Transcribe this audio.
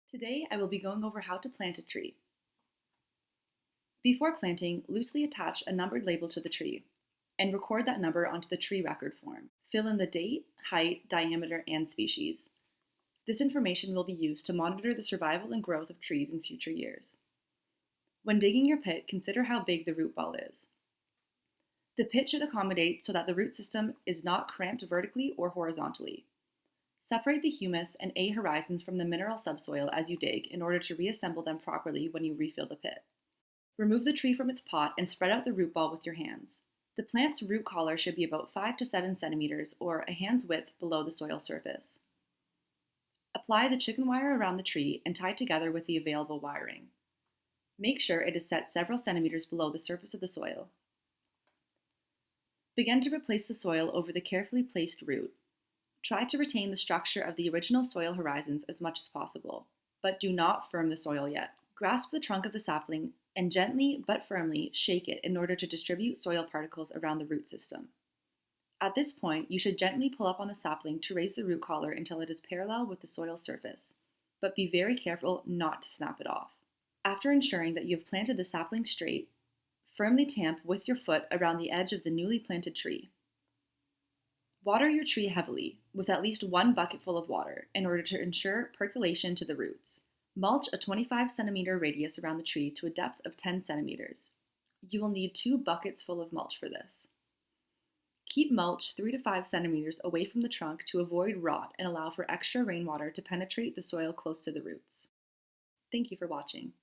Today, I will be going over how to plant a tree. Before planting, loosely attach a numbered label to the tree and record that number onto the tree record form. Fill in the date, height, diameter, and species. This information will be used to monitor the survival and growth of trees in future years. When digging your pit, consider how big the root ball is. The pit should accommodate so that the root system is not cramped vertically or horizontally. Separate the humus and A horizons from the mineral subsoil as you dig in order to reassemble them properly when you refill the pit. Remove the tree from its pot and spread out the root ball with your hands. The plant's root collar should be about 5 to 7 centimeters or a hand's width below the soil surface. Apply the chicken wire around the tree and tie it together with the available wiring. Make sure it is set several centimeters below the surface of the soil. Begin to replace the soil over the carefully placed root. Try to retain the structure of the original soil horizons as much as possible, but do not firm the soil yet. Grasp the trunk of the sapling and gently but firmly shake it in order to distribute soil particles around the root system. At this point, you should gently pull up on the sapling to raise the root collar until it is parallel with the soil surface, but be very careful not to snap it off. After ensuring that you have planted the sapling straight, firmly tamp with your foot around the edge of the newly planted tree. Water your tree heavily, with at least 1 bucketful of water, in order to ensure percolation to the roots. Mulch a 25 centimeter radius around the tree to a depth of 10 centimeters. You will need 2 buckets full of mulch for this. Keep mulch 3 to 5 centimeters away from the trunk to avoid rot and allow for extra rainwater to penetrate the soil close to the roots. Thank you for watching.